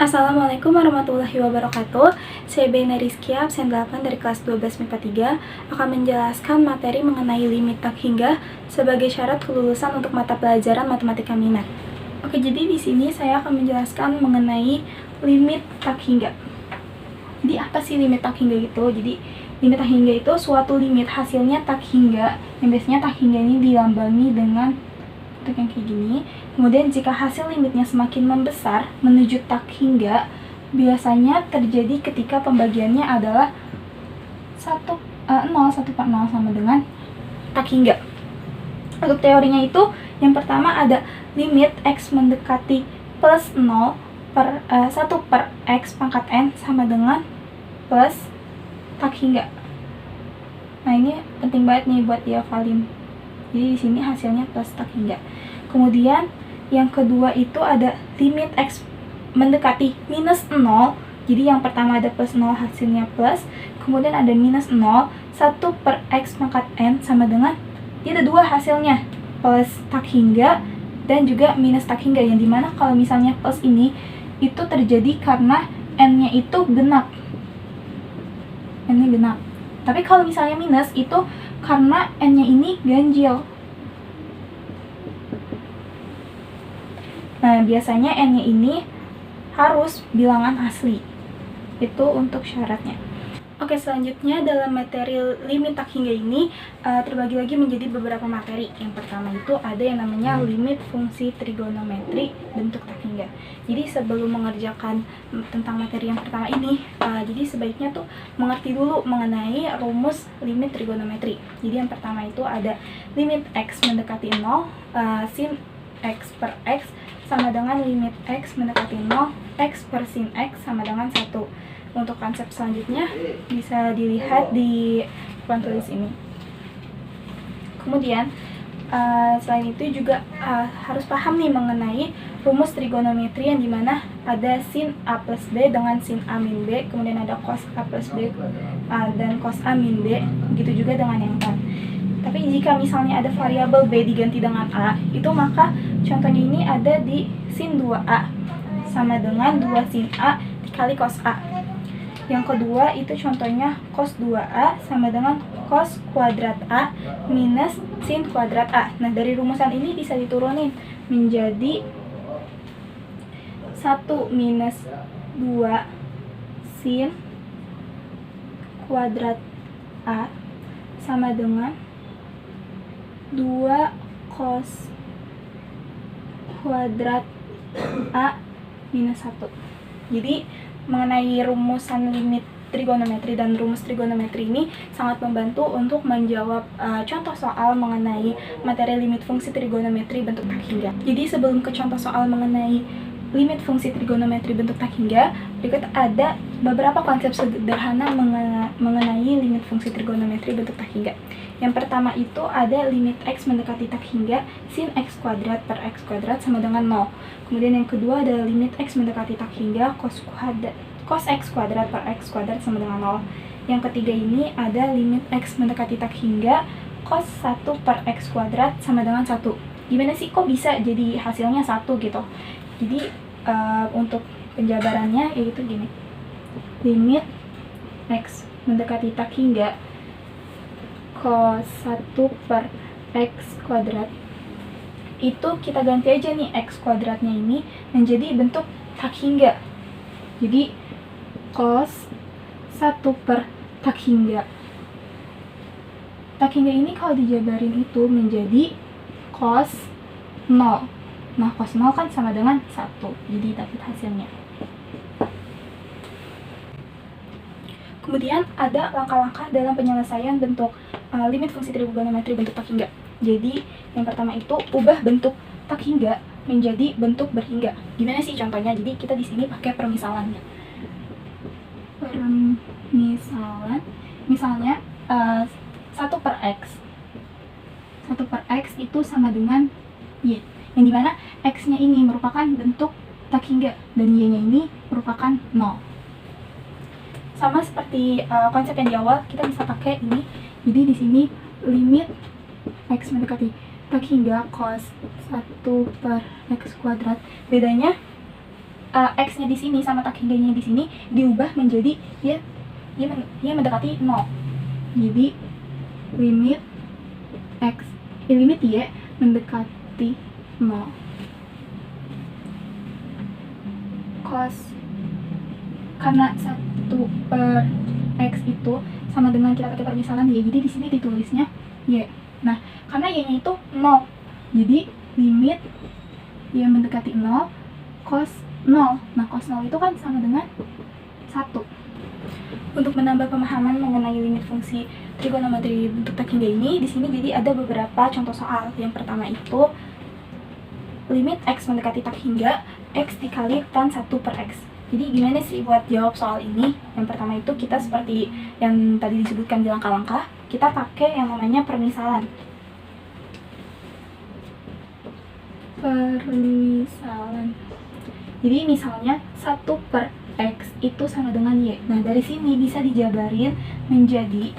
Assalamualaikum warahmatullahi wabarakatuh. Saya Bena Rizkia, absen 8 dari kelas 12 MIPA 3, akan menjelaskan materi mengenai limit tak hingga sebagai syarat kelulusan untuk mata pelajaran matematika minat. Oke, jadi di sini saya akan menjelaskan mengenai limit tak hingga. Jadi apa sih limit tak hingga itu? Jadi limit tak hingga itu suatu limit hasilnya tak hingga, yang biasanya tak hingga ini dilambangi dengan bentuk yang kayak gini. Kemudian jika hasil limitnya semakin membesar menuju tak hingga, biasanya terjadi ketika pembagiannya adalah 0, 1/0 sama dengan tak hingga. Untuk teorinya itu, yang pertama ada limit x mendekati plus 0 per 1/x pangkat n sama dengan plus tak hingga. Nah, ini penting banget nih buat dihafalin. Jadi di sini hasilnya plus tak hingga. Kemudian yang kedua itu ada limit x mendekati minus 0. Jadi yang pertama ada plus 0 hasilnya plus. Kemudian ada minus 0, 1/x pangkat n sama dengan, dia ada dua hasilnya, plus tak hingga dan juga minus tak hingga. Yang dimana kalau misalnya plus ini itu terjadi karena n-nya itu genap. N-nya genap. Tapi kalau misalnya minus itu karena n-nya ini ganjil. Nah, biasanya n-nya ini harus bilangan asli. Itu untuk syaratnya. Oke, selanjutnya dalam materi limit tak hingga ini terbagi lagi menjadi beberapa materi. Yang pertama itu ada yang namanya limit fungsi trigonometri bentuk tak hingga. Jadi sebelum mengerjakan tentang materi yang pertama ini, jadi sebaiknya tuh mengerti dulu mengenai rumus limit trigonometri. Jadi yang pertama itu ada limit x mendekati 0, sin x per x sama dengan limit x mendekati 0, x per sin x sama dengan 1. Untuk konsep selanjutnya bisa dilihat di papan tulis ini. Kemudian selain itu juga harus paham nih mengenai rumus trigonometri yang dimana ada sin A plus B dengan sin A min B, kemudian ada cos A plus B dan cos A min B, begitu juga dengan yang tan. Tapi jika misalnya ada variabel B diganti dengan A, itu maka contohnya ini ada di sin 2A sama dengan 2 sin A dikali cos A. Yang kedua itu contohnya cos 2A sama dengan cos kuadrat A minus sin kuadrat A. Nah, dari rumusan ini bisa diturunin menjadi 1 minus 2 sin kuadrat A sama dengan 2 cos kuadrat A minus 1. Jadi mengenai rumusan limit trigonometri dan rumus trigonometri ini sangat membantu untuk menjawab contoh soal mengenai materi limit fungsi trigonometri bentuk tak hingga. Jadi sebelum ke contoh soal mengenai limit fungsi trigonometri bentuk tak hingga, berikut ada beberapa konsep sederhana mengenai limit fungsi trigonometri bentuk tak hingga. Yang pertama itu ada limit x mendekati tak hingga sin x kuadrat per x kuadrat sama dengan 0. Kemudian yang kedua ada limit x mendekati tak hingga cos x kuadrat per x kuadrat sama dengan 0. Yang ketiga ini ada limit x mendekati tak hingga cos 1 per x kuadrat sama dengan 1. Gimana sih kok bisa jadi hasilnya 1 gitu? Jadi untuk penjabarannya yaitu gini. Limit x mendekati tak hingga cos 1 per x kuadrat itu kita ganti aja nih x kuadratnya ini menjadi bentuk tak hingga. Jadi cos 1 per tak hingga. Tak hingga ini kalau dijabarin itu menjadi cos 0. Nah, cos 0 kan sama dengan 1. Jadi dapat hasilnya. Kemudian ada langkah-langkah dalam penyelesaian bentuk limit fungsi trigonometri bentuk tak hingga. Jadi yang pertama itu ubah bentuk tak hingga menjadi bentuk berhingga. Gimana sih contohnya? Jadi kita di sini pakai permisalannya. Misalnya 1 per x. 1 per x itu sama dengan y. Yang dimana x-nya ini merupakan bentuk tak hingga dan y-nya ini merupakan 0. Sama seperti konsep yang di awal, kita bisa pakai ini. Jadi di sini limit x mendekati tak hingga cos 1 per x kuadrat. Bedanya x-nya di sini sama tak hingganya di sini diubah menjadi dia mendekati 0. Jadi limit x limit y mendekati 0 cos, karena 1/x itu sama dengan kita pakai permisalan y, jadi di sini ditulisnya y. Nah, karena y-nya itu 0, jadi limit y mendekati 0 cos 0. Nah, cos 0 itu kan sama dengan 1. Untuk menambah pemahaman mengenai limit fungsi trigonometri bentuk tak hingga ini, di sini jadi ada beberapa contoh soal. Yang pertama itu limit x mendekati tak hingga x dikali tan 1/x. Jadi gimana sih buat jawab soal ini? Yang pertama itu kita seperti yang tadi disebutkan di langkah-langkah, kita pakai yang namanya permisalan. Jadi misalnya 1/x itu sama dengan y. Nah, dari sini bisa dijabarin menjadi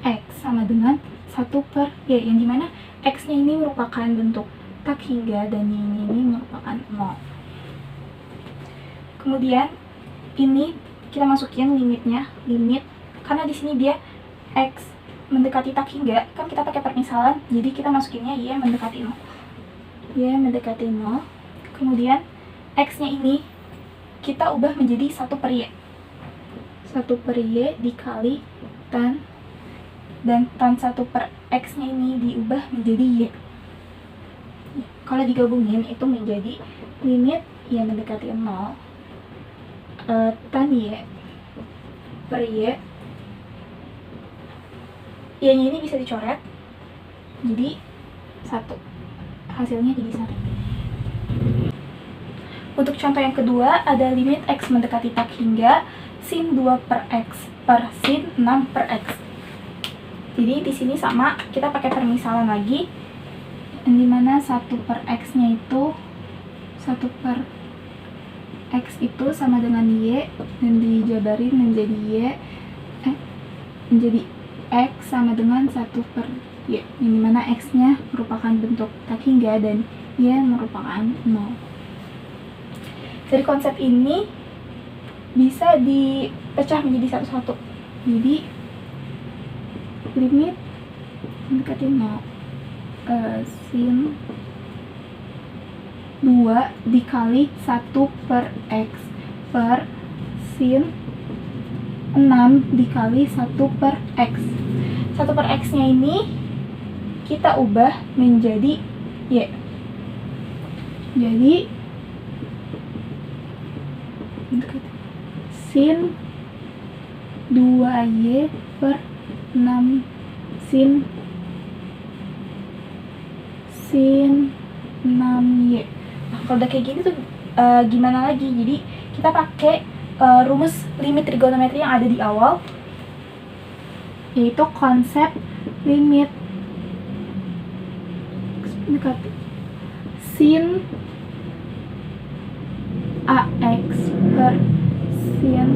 x sama dengan 1/y, yang dimana x-nya ini merupakan bentuk tak hingga dan y-nya ini merupakan 0. Kemudian ini kita masukin limitnya, karena di sini dia x mendekati tak hingga, kan kita pakai permisalan, jadi kita masukinnya y mendekati 0. Y mendekati 0. Kemudian x-nya ini kita ubah menjadi 1/y. 1/y dikali tan, dan tan 1/x-nya ini diubah menjadi y. Kalau digabungin itu menjadi limit y mendekati 0 tan y per y. Y-nya ini bisa dicoret jadi 1. Hasilnya jadi 1. Untuk contoh yang kedua, ada limit x mendekati tak hingga sin 2/x per sin 6/x. Jadi di sini sama, kita pakai permisalan lagi, yang dimana 1/x-nya itu 1/x itu sama dengan y, dan dijabarin menjadi menjadi x sama dengan 1/y, yang dimana x-nya merupakan bentuk tak hingga dan y merupakan 0. Dari konsep ini bisa dipecah menjadi satu-satu. Jadi limit mendekati 0 sin 2 dikali 1/x per sin 6 dikali 1/x. 1/x-nya ini kita ubah menjadi y. Jadi sin 2y per 6 sin 6y. Nah, kalau udah kayak gini tuh gimana lagi? Jadi kita pakai rumus limit trigonometri yang ada di awal, yaitu konsep limit sin ax per sin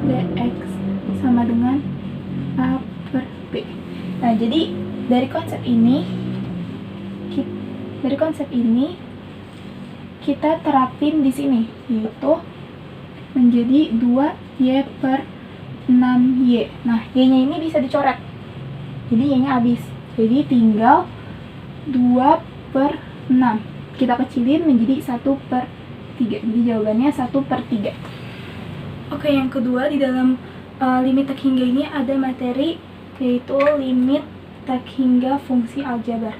bx sama dengan a per b. Nah, jadi dari konsep ini kita terapin di sini, yaitu menjadi 2y per 6y. Nah, y-nya ini bisa dicoret, jadi y-nya habis, jadi tinggal 2/6. Kita kecilin menjadi 1/3. Jadi jawabannya 1/3. Oke, yang kedua di dalam limit tak hingga ini ada materi, yaitu limit tak hingga fungsi aljabar.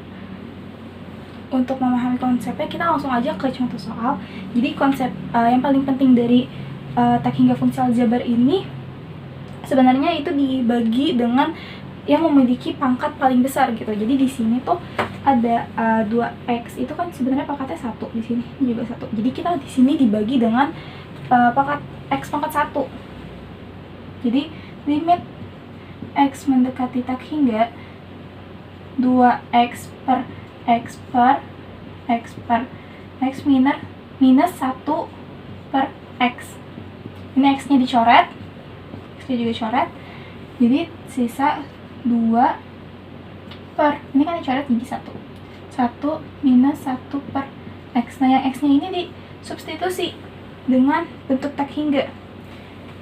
Untuk memahami konsepnya, kita langsung aja ke contoh soal. Jadi konsep yang paling penting dari tak hingga fungsi aljabar ini sebenarnya itu dibagi dengan yang memiliki pangkat paling besar gitu. Jadi di sini tuh ada 2x itu kan sebenarnya pangkatnya 1, di sini juga 1. Jadi kita di sini dibagi dengan pangkat x pangkat 1. Jadi limit x mendekati tak hingga 2x per x per x per x minus 1/x. Ini x-nya dicoret, x-nya juga coret, jadi sisa 2 per, ini kan dicoret jadi 1 minus 1/x. Nah, yang x-nya ini substitusi dengan bentuk tak hingga.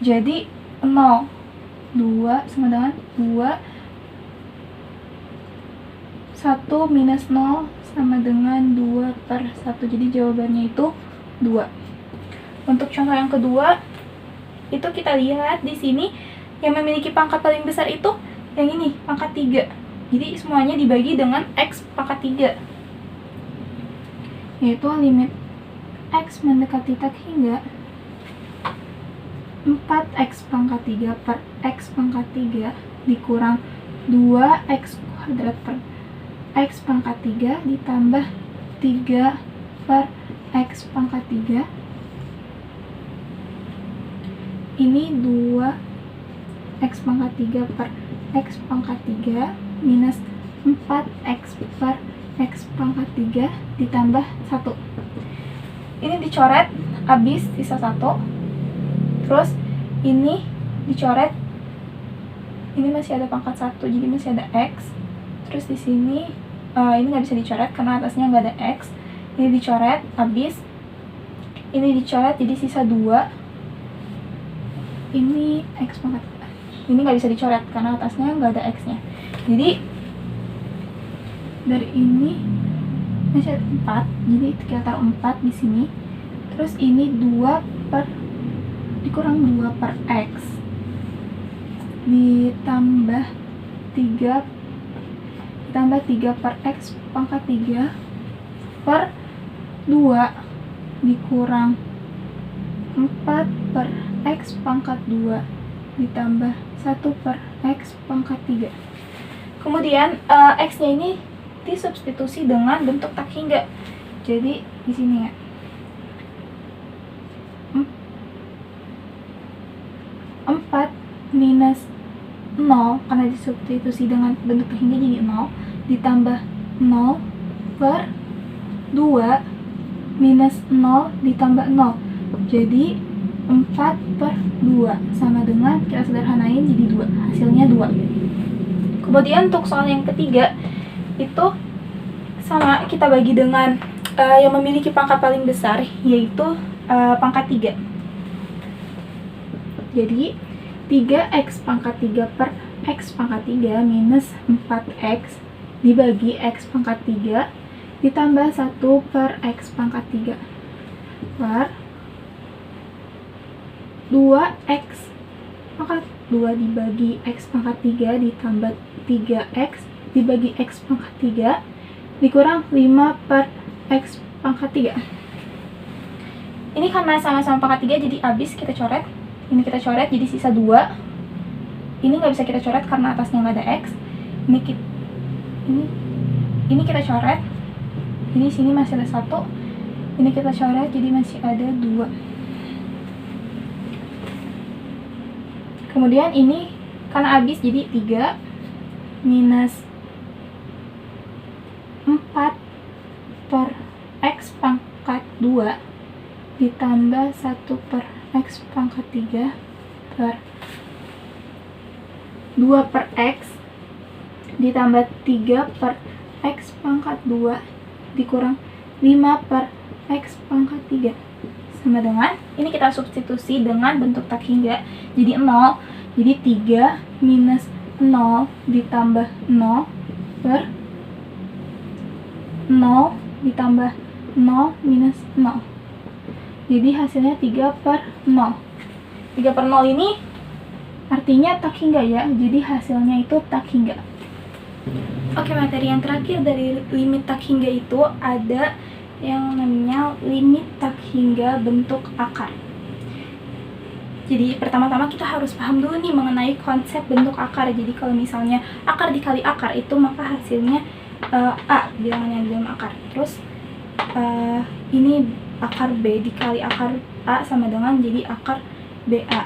Jadi 0, 2 sama dengan 2, 1 minus 0 sama dengan 2/1. Jadi jawabannya itu 2. Untuk contoh yang kedua, itu kita lihat di sini yang memiliki pangkat paling besar itu yang ini, pangkat 3. Jadi semuanya dibagi dengan X pangkat 3. Yaitu limit X mendekati tak hingga 4X pangkat 3 per X pangkat 3 dikurang 2X kuadrat per X pangkat 3 ditambah 3 per X pangkat 3. Ini 2X pangkat 3 per X pangkat 3 minus 4X per X pangkat 3 ditambah 1. Ini dicoret, habis sisa 1. Terus ini dicoret, ini masih ada pangkat 1, jadi masih ada X. Terus di sini ini nggak bisa dicoret karena atasnya nggak ada X. Ini dicoret, habis. Ini dicoret, jadi sisa 2. Ini X pangkat, ini nggak bisa dicoret karena atasnya nggak ada X nya. Jadi dari ini masih ada 4, jadi kita taruh 4 di sini. Terus ini 2 per dikurang 2 per X ditambah 3 per X pangkat 3 per 2 dikurang 4 per X pangkat 2 ditambah 1 per X pangkat 3. Kemudian X-nya ini disubstitusi dengan bentuk tak hingga. Jadi di sini ya, 4 minus 0 karena disubstitusi dengan bentuk tak hingga jadi 0 ditambah 0 per 2 minus 0 ditambah 0. Jadi 4 per 2 sama dengan, kita sederhanain jadi 2, hasilnya 2. Kemudian untuk soal yang ketiga itu sama, kita bagi dengan yang memiliki pangkat paling besar, yaitu pangkat 3. Jadi 3X pangkat 3 per X pangkat 3 minus 4X dibagi X pangkat 3 ditambah 1 per X pangkat 3 per 2X pangkat 2 dibagi X pangkat 3 ditambah 3X dibagi X pangkat 3 dikurang 5 per X pangkat 3. Ini karena sama-sama pangkat 3 jadi habis, kita coret. Ini kita coret jadi sisa 2. Ini nggak bisa kita coret karena atasnya nggak ada X. Ini kita coret. Ini sini masih ada 1. Ini kita coret jadi masih ada 2. Kemudian ini karena habis jadi 3 minus 4 per X pangkat 2 ditambah 1 per X pangkat 3 per 2 per X ditambah 3 per X pangkat 2 dikurang 5 per X pangkat 3 sama dengan, ini kita substitusi dengan bentuk tak hingga jadi 0. Jadi 3 minus 0 ditambah 0 per 0 ditambah 0 minus 0. Jadi hasilnya 3 per 0. 3 per 0 ini artinya tak hingga ya, jadi hasilnya itu tak hingga. Oke, materi yang terakhir dari limit tak hingga itu ada yang namanya limit tak hingga bentuk akar. Jadi pertama-tama kita harus paham dulu nih mengenai konsep bentuk akar. Jadi kalau misalnya akar dikali akar itu maka hasilnya A, bilangannya dalam akar. Terus ini akar B dikali akar A sama dengan jadi akar BA.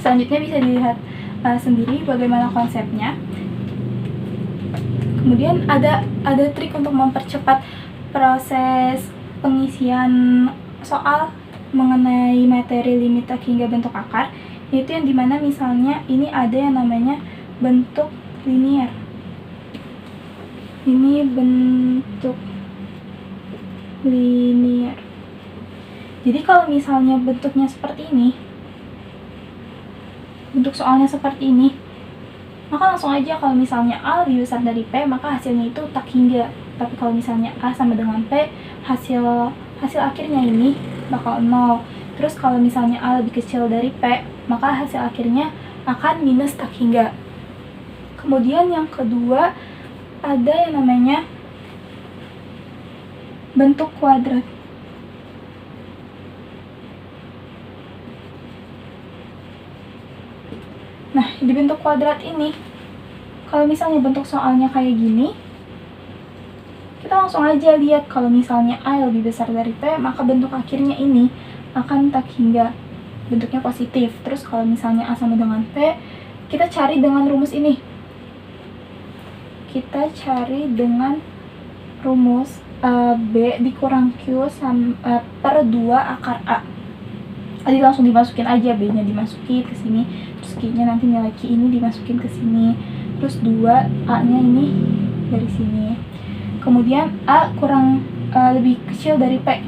Selanjutnya bisa dilihat sendiri bagaimana konsepnya. Kemudian ada trik untuk mempercepat proses pengisian soal mengenai materi limit tak hingga bentuk akar, yaitu yang dimana misalnya ini ada yang namanya bentuk linier. Ini bentuk linier. Jadi kalau misalnya bentuknya seperti ini, bentuk soalnya seperti ini, maka langsung aja kalau misalnya A lebih besar dari P, maka hasilnya itu tak hingga. Tapi kalau misalnya A sama dengan P, hasil akhirnya ini bakal 0. Terus kalau misalnya A lebih kecil dari P, maka hasil akhirnya akan minus tak hingga. Kemudian yang kedua, ada yang namanya bentuk kuadrat. Nah, di bentuk kuadrat ini, kalau misalnya bentuk soalnya kayak gini, kita langsung aja lihat kalau misalnya A lebih besar dari P, maka bentuk akhirnya ini akan tak hingga, bentuknya positif. Terus kalau misalnya A sama dengan P, kita cari dengan rumus ini. Kita cari dengan rumus B dikurang Q per 2 akar A. Jadi langsung dimasukin aja, B-nya dimasukin ke sini, terus Q-nya nanti nilai Q ini dimasukin ke sini, terus 2 A-nya ini dari sini. Kemudian A lebih kecil dari P.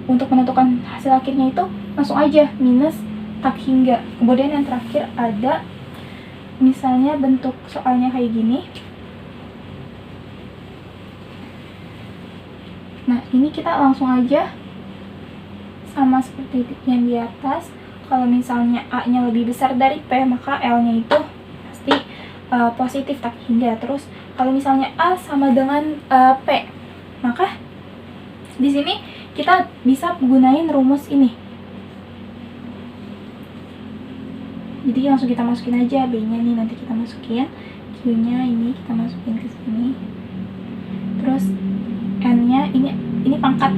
Untuk menentukan hasil akhirnya itu langsung aja minus tak hingga. Kemudian yang terakhir ada misalnya bentuk soalnya kayak gini. Nah, ini kita langsung aja sama seperti yang di atas. Kalau misalnya A-nya lebih besar dari P, maka L-nya itu pasti positif tak hingga. Terus kalau misalnya A sama dengan P, maka di sini kita bisa gunain rumus ini. Jadi langsung kita masukin aja, B-nya nih nanti kita masukin, Q-nya ini kita masukin ke sini. Terus N-nya ini pangkat.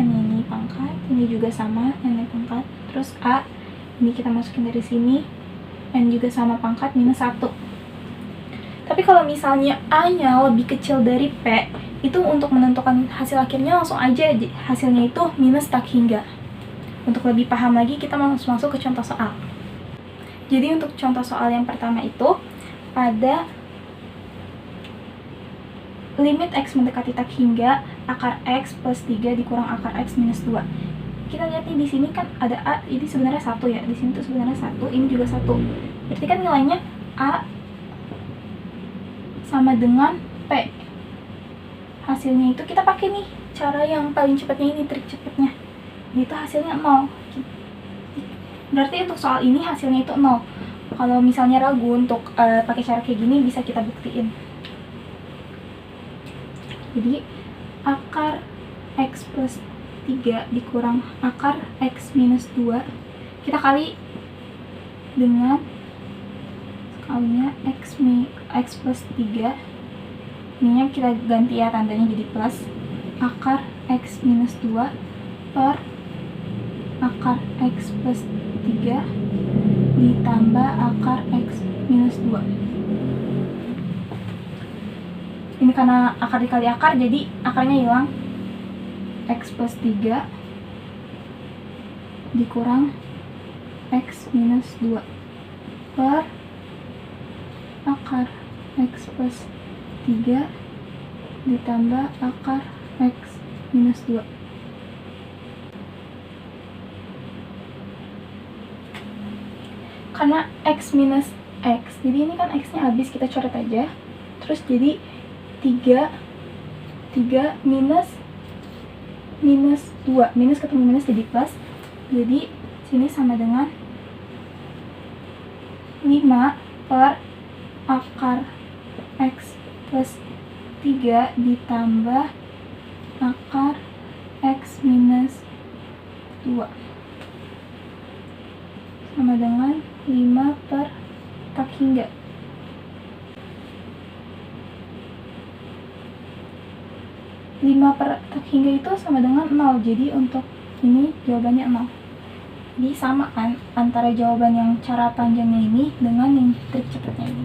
N-nya ini pangkat, ini juga sama, N-nya pangkat. Terus A ini kita masukin dari sini, N juga sama pangkat minus 1. Tapi kalau misalnya A-nya lebih kecil dari P, itu untuk menentukan hasil akhirnya langsung aja hasilnya itu minus tak hingga. Untuk lebih paham lagi, kita langsung masuk ke contoh soal. Jadi untuk contoh soal yang pertama itu ada limit X mendekati tak hingga akar X plus 3 dikurang akar X minus 2. Kita lihat nih di sini kan ada A, ini sebenarnya 1 ya. Di sini tuh sebenarnya 1, ini juga 1. Berarti kan nilainya A sama dengan P. Hasilnya itu kita pakai nih cara yang paling cepatnya ini, trik cepatnya. Itu hasilnya 0. Berarti untuk soal ini hasilnya itu 0. Kalau misalnya ragu untuk pakai cara kayak gini, bisa kita buktiin. Jadi akar X plus 3 dikurang akar X minus 2, kita kali dengan sekalinya X plus 3, ininya kita ganti ya tandanya jadi plus, akar X minus 2 per akar X plus 3 ditambah akar X minus 2. Ini karena akar dikali akar, jadi akarnya hilang. X plus 3 dikurang X minus 2 per akar X plus 3 ditambah akar X minus 2. Karena X minus X, jadi ini kan X-nya habis, kita coret aja. Terus jadi 3 minus 2, minus ketemu minus jadi plus, jadi sini sama dengan 5 per akar X plus 3 ditambah akar X minus 2 sama dengan 5 per tak hingga. 5 per tak hingga itu sama dengan 0, jadi untuk ini jawabannya 0. Jadi sama kan antara jawaban yang cara panjangnya ini dengan yang trik cepatnya ini.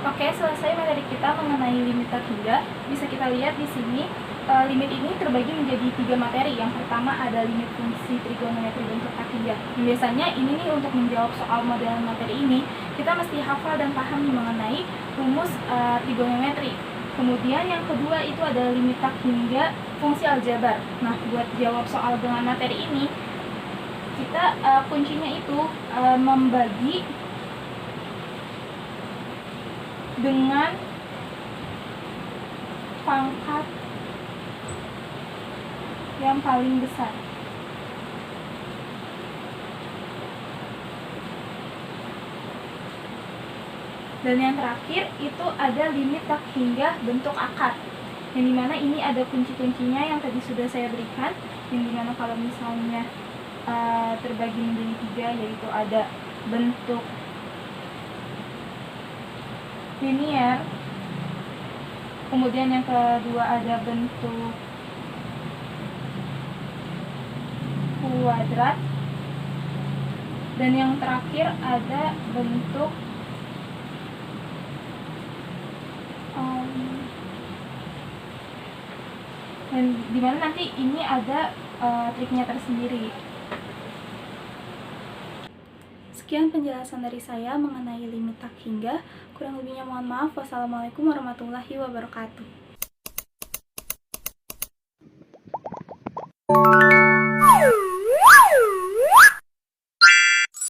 Oke, selesai materi kita mengenai limit tak hingga. Bisa kita lihat di sini limit ini terbagi menjadi 3 materi. Yang pertama ada limit fungsi trigonometri bentuk tak hingga. Biasanya ini nih untuk menjawab soal modelan materi ini, kita mesti hafal dan paham mengenai rumus trigonometri. Kemudian yang kedua itu adalah limit tak hingga fungsi aljabar. Nah, buat jawab soal dengan materi ini, kita kuncinya itu membagi dengan pangkat yang paling besar. Dan yang terakhir itu ada limit tak hingga bentuk akar, yang dimana ini ada kunci-kuncinya yang tadi sudah saya berikan, yang dimana kalau misalnya terbagi menjadi 3, yaitu ada bentuk linier, kemudian yang kedua ada bentuk kuadrat, dan yang terakhir ada bentuk dan dimana nanti ini ada triknya tersendiri. Sekian penjelasan dari saya mengenai limit tak hingga. Kurang lebihnya mohon maaf. Wassalamualaikum warahmatullahi wabarakatuh.